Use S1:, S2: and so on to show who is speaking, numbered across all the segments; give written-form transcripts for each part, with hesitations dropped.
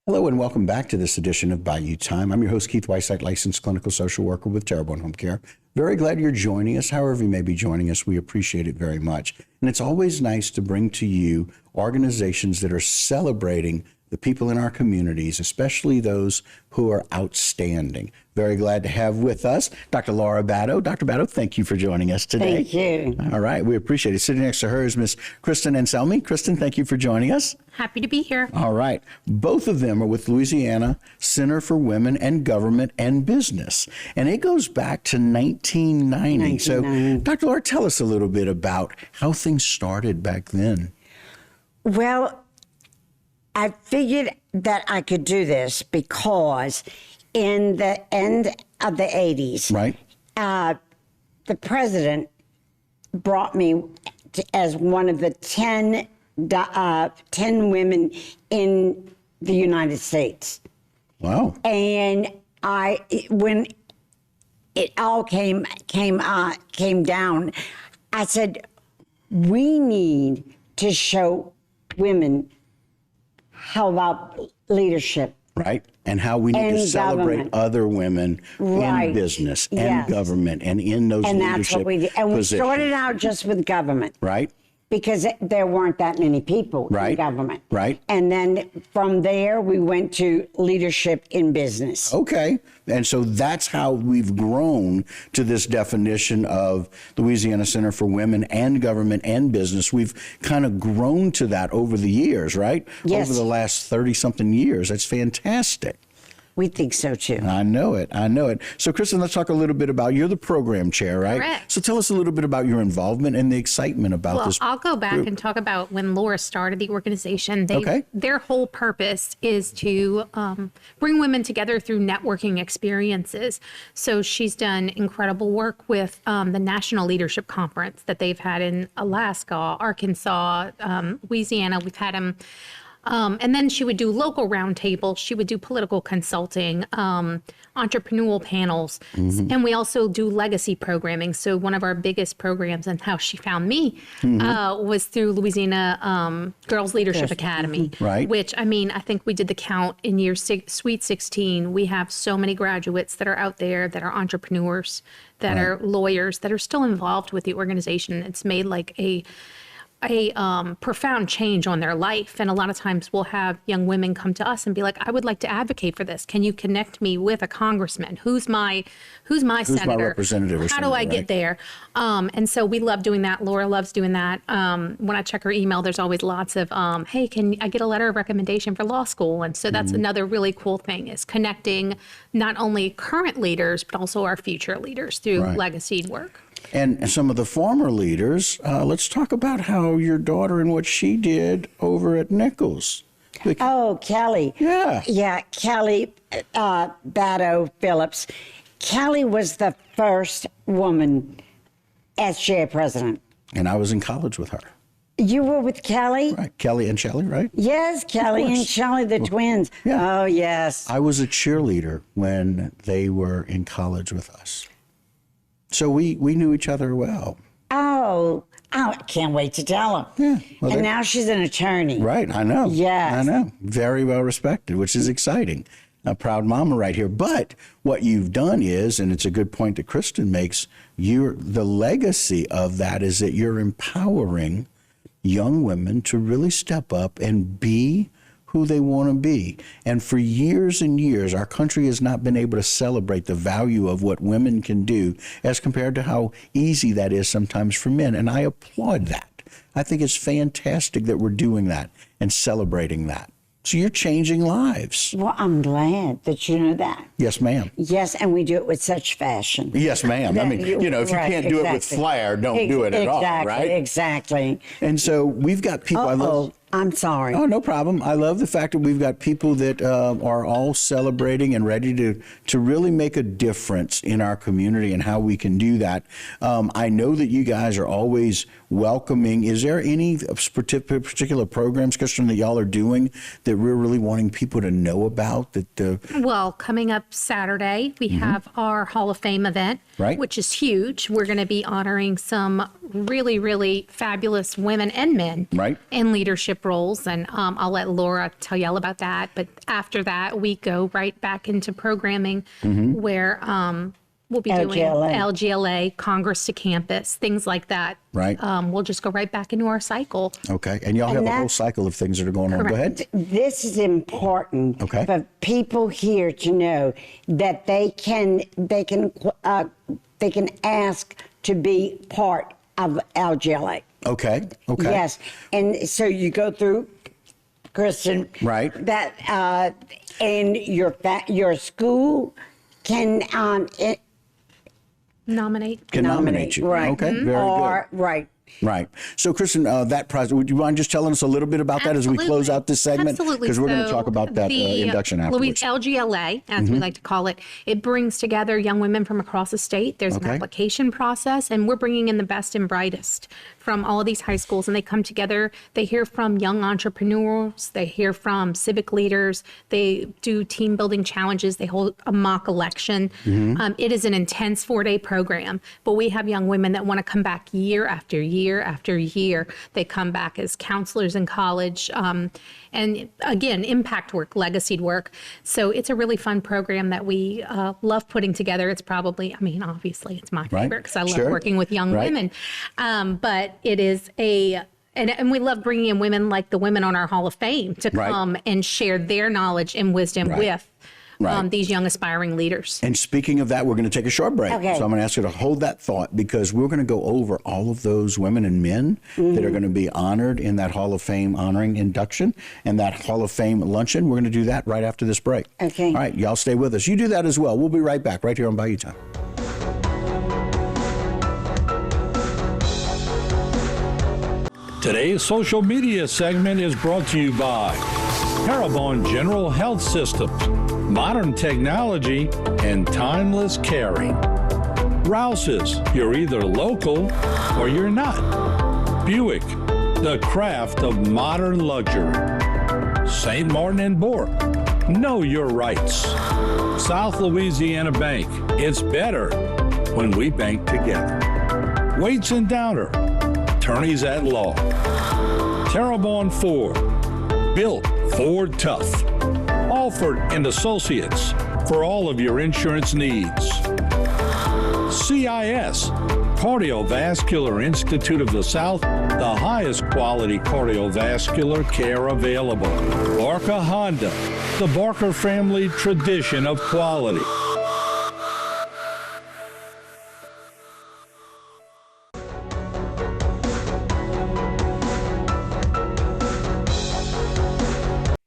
S1: Hello and welcome back to this edition of Bayou Time. I'm your host, Keith Weissite, licensed clinical social worker with Terrebonne Home Care. Very glad you're joining us. However you may be joining us, we appreciate it very much. And it's always nice to bring to you organizations that are celebrating the people in our communities, especially those who are outstanding. Very glad to have with us Dr. Laura Batto. Dr. Batto, thank you for joining us today.
S2: Thank you.
S1: All right, we appreciate it. Sitting next to her is Miss Kristen Anselmi. Kristen, thank you for joining us.
S3: Happy to be here.
S1: All right. Both of them are with Louisiana Center for Women and Government and Business. And it goes back to 1990. So, Dr. Laura, tell us a little bit about how things started back then.
S2: Well, I figured that I could do this because in the end of the 80s,
S1: Right.
S2: The president brought me as one of the 10 women in the United States.
S1: Wow.
S2: And when it all came down, I said, we need to show women how about leadership.
S1: Right. And how we need to celebrate
S2: government.
S1: Other women in business and government and in those
S2: And
S1: leadership
S2: that's what we did. And we
S1: positions.
S2: started out just with government.
S1: Right.
S2: Because there weren't that many people in government.
S1: Right.
S2: And then from there, we went to leadership in business.
S1: Okay. And so that's how we've grown to this definition of Louisiana Center for Women and Government and Business. We've kind of grown to that over the years, right?
S2: Yes.
S1: Over the last 30-something years. That's fantastic.
S2: We think so, too.
S1: I know it. I know it. So, Kristen, let's talk a little bit about, you're the program chair, right?
S3: Correct.
S1: So tell us a little bit about your involvement and the excitement about this.
S3: Well, I'll go back
S1: group.
S3: and talk about when Laura started the organization.
S1: Okay.
S3: Their whole purpose is to bring women together through networking experiences. So she's done incredible work with the National Leadership Conference that they've had in Alaska, Arkansas, Louisiana. We've had them. And then she would do local roundtables. She would do political consulting, entrepreneurial panels. And we also do legacy programming. So one of our biggest programs and how she found me was through Louisiana Girls Leadership Academy.
S1: Right.
S3: Which, I mean, I think we did the count in year Sweet 16. We have so many graduates that are out there that are entrepreneurs, that are lawyers, that are still involved with the organization. It's made like a profound change on their life. And a lot of times we'll have young women come to us and be like, I would like to advocate for this. Can you connect me with a congressman? Who's my senator?
S1: My representative or
S3: How do I get there? And so we love doing that. Laura loves doing that. When I check her email, there's always lots of, hey, can I get a letter of recommendation for law school? And so that's another really cool thing, is connecting not only current leaders, but also our future leaders through legacy work.
S1: And some of the former leaders, let's talk about how your daughter and what she did over at Nichols.
S2: Oh, Kelly.
S1: Yeah.
S2: Yeah, Kelly Batto Phillips. Kelly was the first woman SJ president.
S1: And I was in college with her.
S2: You were with Kelly?
S1: Right. Kelly and Shelley, right?
S2: Yes, Kelly and Shelley, the twins.
S1: Yeah.
S2: Oh, yes.
S1: I was a cheerleader when they were in college with us. So we knew each other well.
S2: Oh, I can't wait to tell her.
S1: Yeah. Well,
S2: and now she's an attorney.
S1: Right, I know.
S2: Yes.
S1: I know. Very well respected, which is exciting. A proud mama right here. But what you've done is, and it's a good point that Kristen makes, the legacy of that is that you're empowering young women to really step up and be who they want to be. And for years and years, our country has not been able to celebrate the value of what women can do as compared to how easy that is sometimes for men. And I applaud that. I think it's fantastic that we're doing that and celebrating that. So you're changing lives.
S2: Well, I'm glad that you know that.
S1: Yes, ma'am.
S2: Yes, and we do it with such fashion.
S1: Yes, ma'am. I mean, if you can't do it with flair, don't do it at all, right?
S2: Exactly.
S1: And so we've got people.
S2: I'm sorry.
S1: Oh, no problem. I love the fact that we've got people that are all celebrating and ready to really make a difference in our community and how we can do that. I know that you guys are always welcoming. Is there any particular programs, Kristen, that y'all are doing that we're really wanting people to know about?
S3: Well, coming up Saturday, we have our Hall of Fame event, which is huge. We're going to be honoring some really, really fabulous women and men in leadership leadership roles, and I'll let Laura tell you all about that. But after that, we go right back into programming where we'll be doing LGLA, Congress to Campus, things like that.
S1: Right.
S3: We'll just go right back into our cycle.
S1: Okay. And y'all have a whole cycle of things that are going on. Go ahead.
S2: This is important for people here to know that they can ask to be part of LGLA.
S1: Okay.
S2: Yes. And so you go through, Kristen,
S1: right,
S2: that and your school can
S1: nominate you.
S2: Right.
S1: Okay. Very good.
S2: Right.
S1: Right. So, Kristen, that project, would you mind just telling us a little bit about that as we close out this segment?
S3: Absolutely.
S1: Because we're going to talk about that induction afterwards.
S3: LGLA, as we like to call it, it brings together young women from across the state. There's an application process, and we're bringing in the best and brightest from all of these high schools, and they come together. They hear from young entrepreneurs. They hear from civic leaders. They do team building challenges. They hold a mock election. It is an intense 4-day program, but we have young women that want to come back year after year after year. They come back as counselors in college, and again, impact work, legacy work. So it's a really fun program that we love putting together. It's probably, obviously it's my favorite because I love working with young women, but it is and we love bringing in women like the women on our Hall of Fame to come and share their knowledge and wisdom with these young aspiring leaders. And speaking of that, we're going to take a short break. Okay. So I'm going to ask you to hold that thought, because we're going to go over all of those women and men that are going to be honored in that Hall of Fame honoring induction and that Hall of Fame luncheon. We're going to do that right after this break. Okay. All right. Y'all stay with us. You do that as well. We'll be right back right here on Bayou Time.
S4: Today's social media segment is brought to you by Parabon General Health Systems, modern technology, and timeless caring. Rouse's, you're either local or you're not. Buick, the craft of modern luxury. St. Martin and Bourke, know your rights. South Louisiana Bank, it's better when we bank together. Waits and Downer, attorneys at law. Terrebonne Ford, built Ford tough. Alford and Associates, for all of your insurance needs. CIS, Cardiovascular Institute of the South, the highest quality cardiovascular care available. Barker Honda, the Barker family tradition of quality.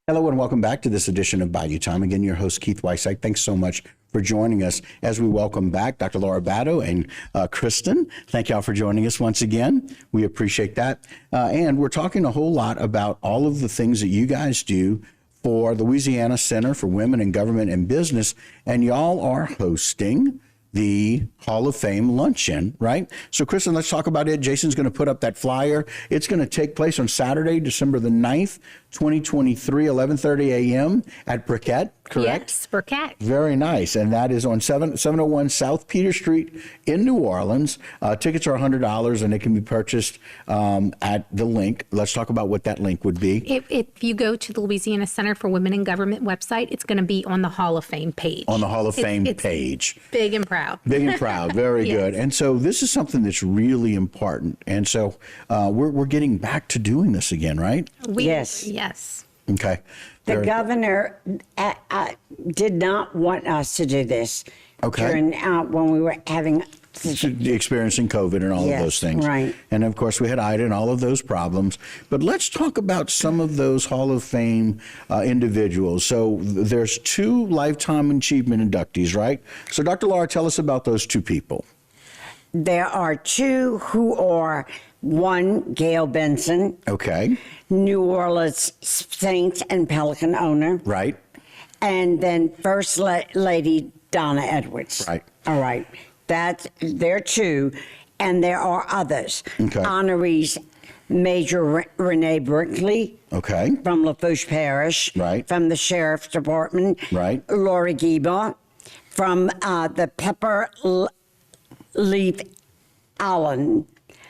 S1: Hello and welcome back to this edition of Bayou Time. Again, your host, Keith Weissach. Thanks so much for joining us as we welcome back Dr. Laura Batto and Kristen. Thank y'all for joining us once again. We appreciate that. And we're talking a whole lot about all of the things that you guys do for the Louisiana Center for Women in Government and Business. And y'all are hosting the Hall of Fame luncheon, right? So, Kristen, let's talk about it. Jason's going to put up that flyer. It's going to take place on Saturday, December the 9th, 2023, 11:30 a.m. at Briquette, correct?
S3: Yes, Briquette.
S1: Very nice. And that is on 701 South Peter Street in New Orleans. Tickets are $100, and they can be purchased at the link. Let's talk about what that link would be.
S3: If you go to the Louisiana Center for Women in Government website, it's going to be on the Hall of Fame page.
S1: On the Hall of Fame page.
S3: Big and proud.
S1: Big and proud. Very good. And so this is something that's really important. And so we're getting back to doing this again, right?
S2: Yes.
S1: Okay.
S2: The governor did not want us to do this during when we were having
S1: experiencing COVID and all of those things.
S2: Right.
S1: And of course we had Ida and all of those problems. But let's talk about some of those Hall of Fame individuals. So there's 2 Lifetime Achievement inductees, right? So Dr. Laura, tell us about those 2 people.
S2: There are 2 who are, one, Gail Benson.
S1: Okay.
S2: New Orleans Saints and Pelican owner.
S1: Right.
S2: And then First Lady Donna Edwards.
S1: Right.
S2: All right. There are 2, and there are others.
S1: Okay.
S2: Honorees, Major Renee Brinkley.
S1: Okay.
S2: From Lafourche Parish.
S1: Right.
S2: From the Sheriff's Department.
S1: Right.
S2: Lori Giba. From the Pepper Leaf Island.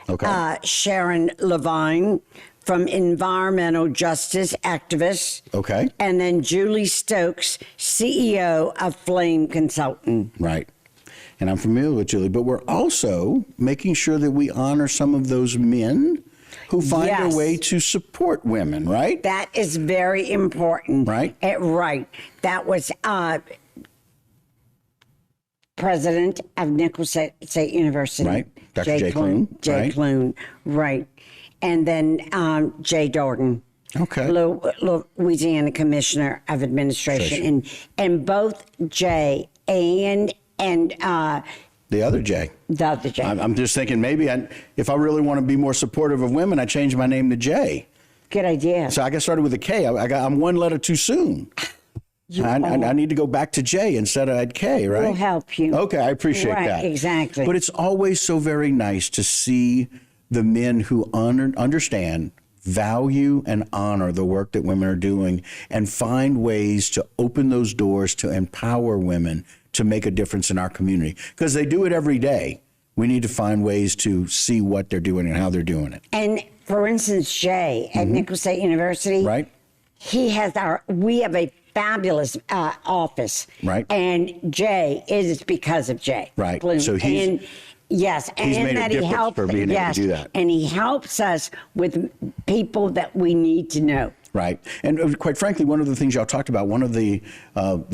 S1: Okay.
S2: Sharon Levine from environmental justice activist.
S1: Okay.
S2: And then Julie Stokes, CEO of Flame Consulting.
S1: Right. And I'm familiar with Julie, but we're also making sure that we honor some of those men who find
S2: Yes.
S1: a way to support women, right?
S2: That is very important.
S1: Right.
S2: Right. That was president of Nicholls State University.
S1: Right. Dr. Jay Clune.
S2: Jay
S1: Right.
S2: Clune. Right. And then Jay Dorgan.
S1: Okay.
S2: Louisiana Commissioner of Administration. And both Jay and
S1: The other Jay.
S2: the other Jay.
S1: I'm just thinking maybe if I really want to be more supportive of women, I change my name to Jay.
S2: Good idea.
S1: So I got started with a K. I'm one letter too soon. I need to go back to J instead of K, right?
S2: We'll help you.
S1: Okay, I appreciate
S2: Right,
S1: that.
S2: exactly.
S1: But it's always so very nice to see the men who understand, value, and honor the work that women are doing and find ways to open those doors to empower women to make a difference in our community. Because they do it every day. We need to find ways to see what they're doing and how they're doing it.
S2: And for instance, Jay at Nicholls State University.
S1: Right.
S2: We have a fabulous office.
S1: Right.
S2: And Jay is because of Jay.
S1: Right.
S2: Clune.
S1: So he's
S2: and
S1: made a
S2: that he
S1: difference
S2: helps,
S1: for being able to do that.
S2: And he helps us with people that we need to know.
S1: Right. And quite frankly, one of the things y'all talked about, one of the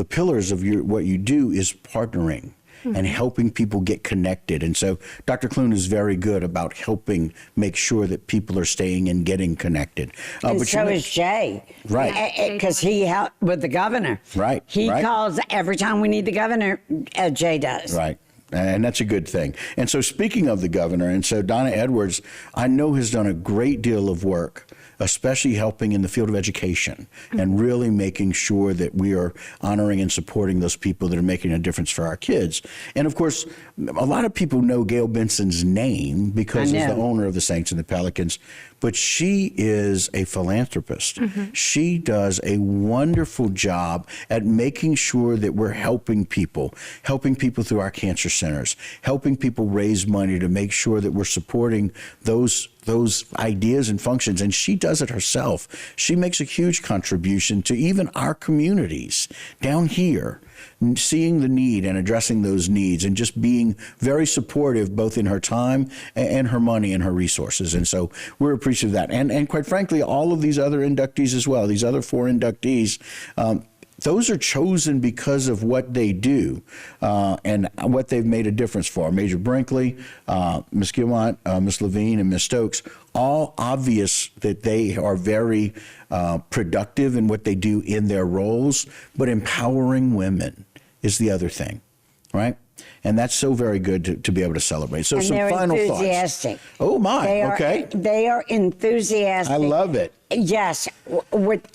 S1: pillars of what you do is partnering and helping people get connected. And so Dr. Clune is very good about helping make sure that people are staying and getting connected.
S2: And so is Jay.
S1: Right.
S2: Because he helped with the governor.
S1: Right,
S2: He
S1: right.
S2: calls every time we need the governor, Jay does.
S1: Right. And that's a good thing. And so speaking of the governor, and so Donna Edwards, I know has done a great deal of work, especially helping in the field of education and really making sure that we are honoring and supporting those people that are making a difference for our kids. And of course, a lot of people know Gail Benson's name because she's the owner of the Saints and the Pelicans, but she is a philanthropist. She does a wonderful job at making sure that we're helping people through our cancer centers, helping people raise money to make sure that we're supporting those ideas and functions. And she does it herself. She makes a huge contribution to even our communities down here, seeing the need and addressing those needs and just being very supportive both in her time and her money and her resources. And so we're appreciative of that. And quite frankly, all of these other inductees as well, these other 4 inductees, those are chosen because of what they do and what they've made a difference for. Major Brinkley, Ms. Gilmont, Ms. Levine, and Ms. Stokes, all obvious that they are very productive in what they do in their roles, but empowering women is the other thing, right? And that's so very good to be able to celebrate. So
S2: And
S1: some
S2: they're
S1: final
S2: enthusiastic.
S1: thoughts. Oh my, okay.
S2: They are enthusiastic.
S1: I love it.
S2: Yes, with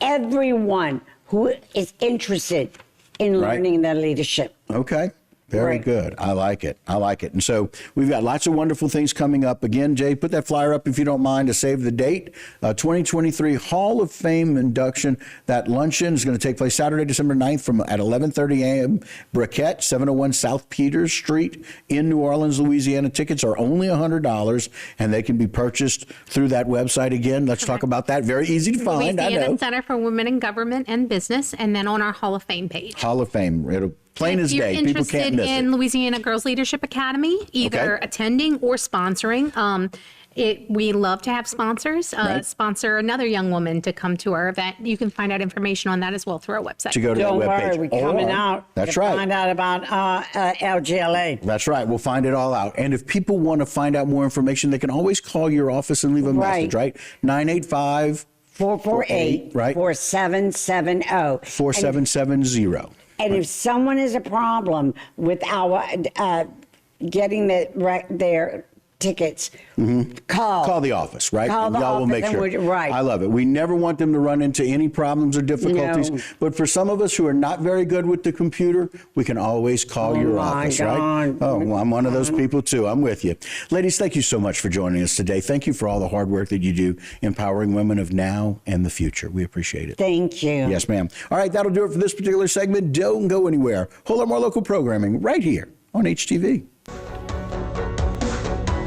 S2: everyone who is interested in
S1: Right.
S2: learning their leadership.
S1: Okay. Very
S2: Right.
S1: good. I like it. I like it. And so we've got lots of wonderful things coming up. Again, Jay, put that flyer up if you don't mind to save the date. 2023 Hall of Fame induction. That luncheon is going to take place Saturday, December 9th at 11:30 a.m. Briquette, 701 South Peters Street in New Orleans, Louisiana. Tickets are only $100 and they can be purchased through that website. Again, let's talk about that. Very easy to find. I know.
S3: Louisiana Center for Women in Government and Business, and then on our Hall of Fame page.
S1: Hall of Fame. It'll plain as day. People can't miss
S3: If you're interested in
S1: it.
S3: Louisiana Girls Leadership Academy, either
S1: Okay.
S3: attending or sponsoring, we love to have sponsors.
S1: Right.
S3: Sponsor another young woman to come to our event. You can find out information on that as well through our website.
S1: To go to
S2: Don't
S1: the
S2: worry,
S1: webpage.
S2: we're coming out
S1: That's
S2: to
S1: right.
S2: find out about LGLA.
S1: That's right. We'll find it all out. And if people want to find out more information, they can always call your office and leave a message, right? 985
S2: 448
S1: right?
S2: 4770.
S1: 4770.
S2: And if someone has a problem with our getting their tickets,
S1: Call the office, right?
S2: Call
S1: and
S2: the
S1: y'all will
S2: office
S1: make
S2: and
S1: sure.
S2: we're- right.
S1: I love it. We never want them to run into any problems or difficulties.
S2: No.
S1: But for some of us who are not very good with the computer, we can always call your
S2: my
S1: office, right?
S2: God.
S1: Oh, well, I'm one of those people too. I'm with you. Ladies, thank you so much for joining us today. Thank you for all the hard work that you do empowering women of now and the future. We appreciate it.
S2: Thank you.
S1: Yes, ma'am. All right, that'll do it for this particular segment. Don't go anywhere. Whole lot more local programming right here on HTV.